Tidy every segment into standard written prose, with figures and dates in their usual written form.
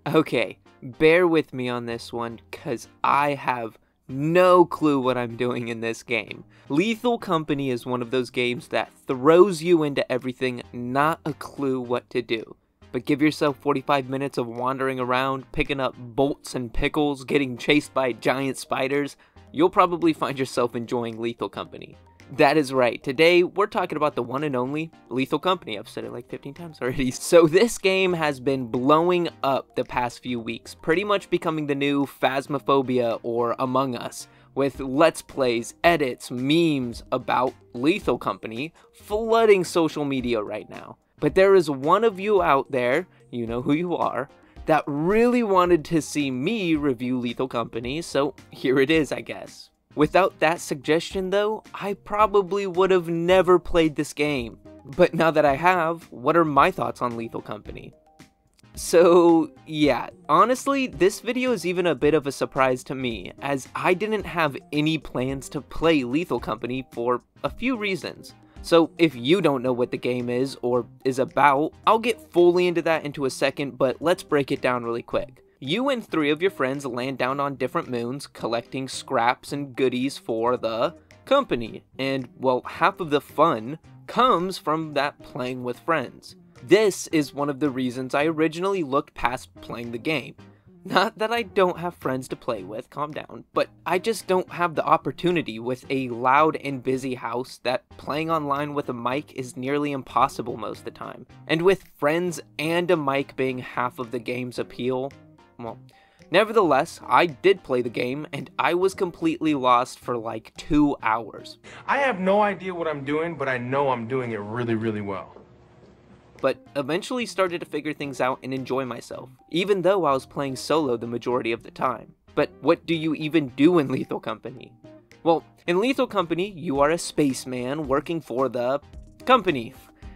Okay, bear with me on this one, cause I have no clue what I'm doing in this game. Lethal Company is one of those games that throws you into everything, not a clue what to do. But give yourself 45 minutes of wandering around, picking up bolts and pickles, getting chased by giant spiders, you'll probably find yourself enjoying Lethal Company. That is right, today we're talking about the one and only Lethal Company. I've said it like 15 times already. So this game has been blowing up the past few weeks, pretty much becoming the new Phasmophobia or Among Us, with let's plays, edits, memes about Lethal Company flooding social media right now. But there is one of you out there, you know who you are, that really wanted to see me review Lethal Company, so here it is, I guess. Without that suggestion though, I probably would have never played this game. But now that I have, what are my thoughts on Lethal Company? So yeah, honestly, this video is even a bit of a surprise to me, as I didn't have any plans to play Lethal Company for a few reasons. So if you don't know what the game is or is about, I'll get fully into that into a second, but let's break it down really quick. You and 3 of your friends land down on different moons, collecting scraps and goodies for the company. And, well, half of the fun comes from that playing with friends. This is one of the reasons I originally looked past playing the game. Not that I don't have friends to play with, calm down, but I just don't have the opportunity with a loud and busy house that playing online with a mic is nearly impossible most of the time. And with friends and a mic being half of the game's appeal, well, nevertheless, I did play the game, and I was completely lost for like 2 hours. I have no idea what I'm doing, but I know I'm doing it really, really well. But eventually started to figure things out and enjoy myself, even though I was playing solo the majority of the time. But what do you even do in Lethal Company? Well, in Lethal Company, you are a spaceman working for the company,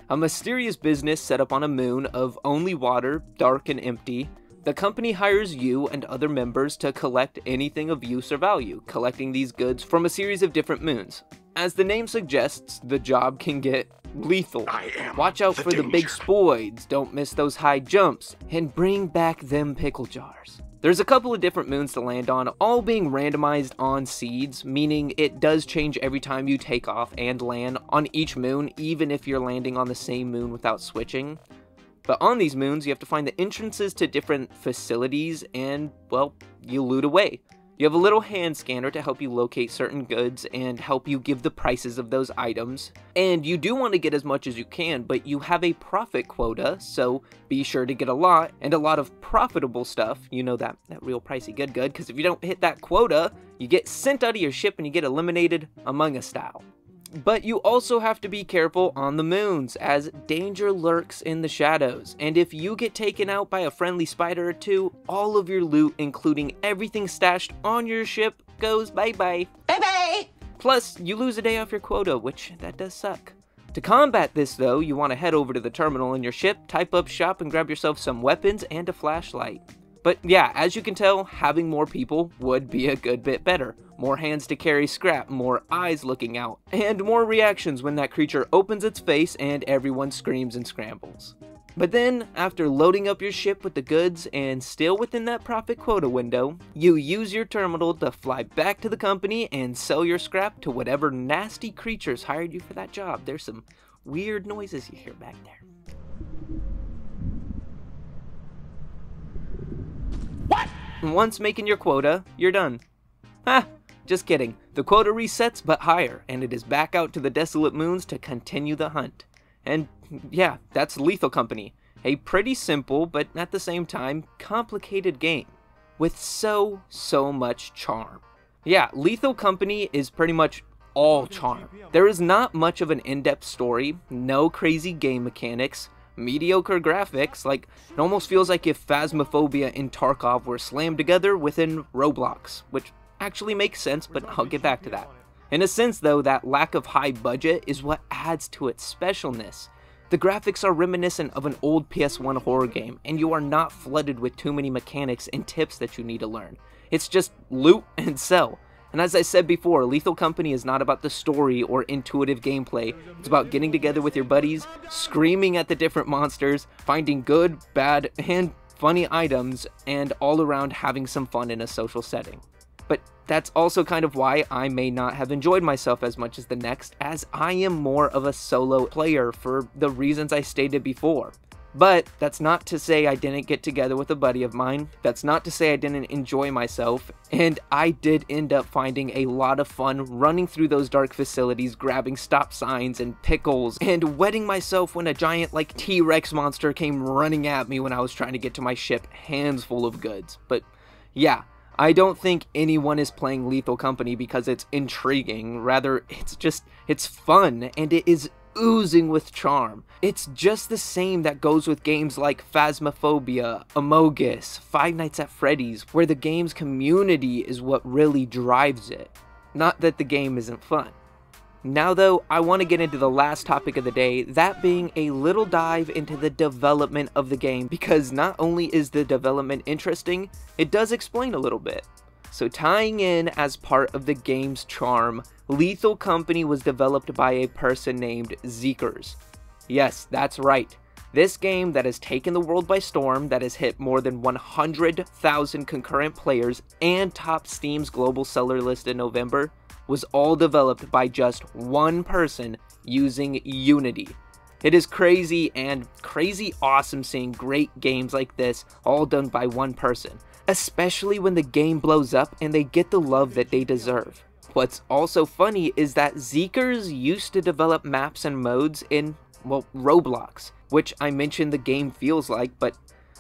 a mysterious business set up on a moon of only water, dark and empty. The company hires you and other members to collect anything of use or value, collecting these goods from a series of different moons. As the name suggests, the job can get lethal. Watch out for the big spoids, don't miss those high jumps, and bring back them pickle jars. There's a couple of different moons to land on, all being randomized on seeds, meaning it does change every time you take off and land on each moon, even if you're landing on the same moon without switching. But on these moons, you have to find the entrances to different facilities and, well, you loot away. You have a little hand scanner to help you locate certain goods and help you give the prices of those items. And you do want to get as much as you can, but you have a profit quota, so be sure to get a lot, and a lot of profitable stuff, you know, that real pricey good, because if you don't hit that quota, you get sent out of your ship and you get eliminated Among Us style. But you also have to be careful on the moons, as danger lurks in the shadows, and if you get taken out by a friendly spider or two, all of your loot, including everything stashed on your ship, goes bye-bye. Bye-bye! Plus, you lose a day off your quota, which that does suck. To combat this though, you want to head over to the terminal in your ship, type up shop, and grab yourself some weapons and a flashlight. But yeah, as you can tell, having more people would be a good bit better. More hands to carry scrap, more eyes looking out, and more reactions when that creature opens its face and everyone screams and scrambles. But then, after loading up your ship with the goods and still within that profit quota window, you use your terminal to fly back to the company and sell your scrap to whatever nasty creatures hired you for that job. There's some weird noises you hear back there. What? Once making your quota, you're done. Ha! Just kidding. The quota resets but higher, and it is back out to the desolate moons to continue the hunt. And yeah, that's Lethal Company. A pretty simple, but at the same time, complicated game. With so much charm. Yeah, Lethal Company is pretty much all charm. There is not much of an in-depth story, no crazy game mechanics, mediocre graphics, like it almost feels like if Phasmophobia and Tarkov were slammed together within Roblox, which actually makes sense, but I'll get back to that. In a sense though, that lack of high budget is what adds to its specialness. The graphics are reminiscent of an old PS1 horror game, and you are not flooded with too many mechanics and tips that you need to learn. It's just loot and sell. And as I said before, Lethal Company is not about the story or intuitive gameplay. It's about getting together with your buddies, screaming at the different monsters, finding good, bad, and funny items, and all around having some fun in a social setting. But that's also kind of why I may not have enjoyed myself as much as the next, as I am more of a solo player for the reasons I stated before. But that's not to say I didn't get together with a buddy of mine, that's not to say I didn't enjoy myself, and I did end up finding a lot of fun running through those dark facilities, grabbing stop signs and pickles, and wetting myself when a giant like T-Rex monster came running at me when I was trying to get to my ship, hands full of goods. But yeah, I don't think anyone is playing Lethal Company because it's intriguing, rather it's fun, and it is oozing with charm. It's just the same that goes with games like Phasmophobia, Among-Us, Five Nights at Freddy's, where the game's community is what really drives it. Not that the game isn't fun. Now though, I want to get into the last topic of the day, that being a little dive into the development of the game, because not only is the development interesting, it does explain a little bit. So tying in as part of the game's charm, Lethal Company was developed by a person named Zeekers. Yes, that's right. This game that has taken the world by storm, that has hit more than 100,000 concurrent players and topped Steam's global seller list in November, was all developed by just one person using Unity. It is crazy and crazy awesome seeing great games like this all done by one person, especially when the game blows up and they get the love that they deserve. What's also funny is that Zeekers used to develop maps and modes in, well, Roblox, which I mentioned the game feels like, but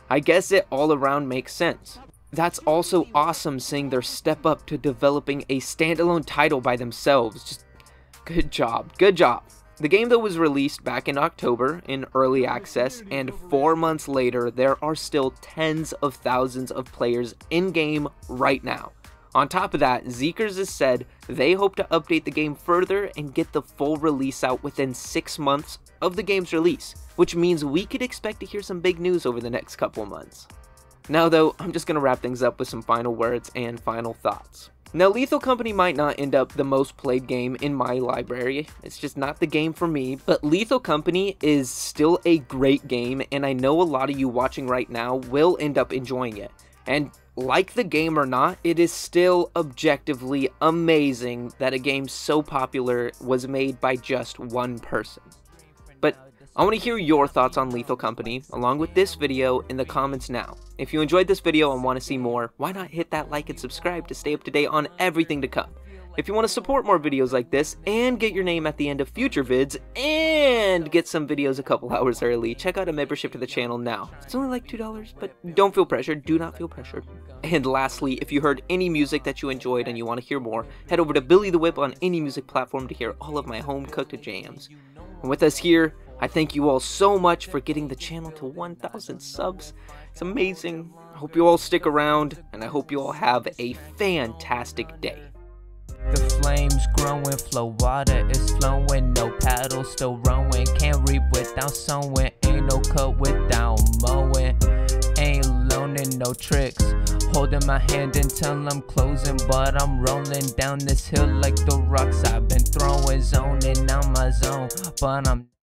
I guess it all around makes sense. That's also awesome seeing their step up to developing a standalone title by themselves. Just good job, good job. The game though was released back in October in early access, and 4 months later there are still tens of thousands of players in game right now. On top of that, Zeekers has said they hope to update the game further and get the full release out within 6 months of the game's release, which means we could expect to hear some big news over the next couple months. Now though, I'm just going to wrap things up with some final words and final thoughts. Now, Lethal Company might not end up the most played game in my library, it's just not the game for me, but Lethal Company is still a great game, and I know a lot of you watching right now will end up enjoying it. And like the game or not, it is still objectively amazing that a game so popular was made by just one person. But I want to hear your thoughts on Lethal Company, along with this video, in the comments now. If you enjoyed this video and want to see more, why not hit that like and subscribe to stay up to date on everything to come. If you want to support more videos like this, and get your name at the end of future vids, and get some videos a couple hours early, check out a membership to the channel now. It's only like $2, but don't feel pressured, do not feel pressured. And lastly, if you heard any music that you enjoyed and you want to hear more, head over to BillyTheWhip on any music platform to hear all of my home-cooked jams. And with us here, I thank you all so much for getting the channel to 1,000 subs. It's amazing. I hope you all stick around, and I hope you all have a fantastic day. The flames growing, flow water is flowing, no paddle still rowing, can't reap without sowing, ain't no cut without mowing, ain't learning no tricks, holding my hand until I'm closing, but I'm rolling down this hill like the rocks I've been throwing, zoning on my zone, but I'm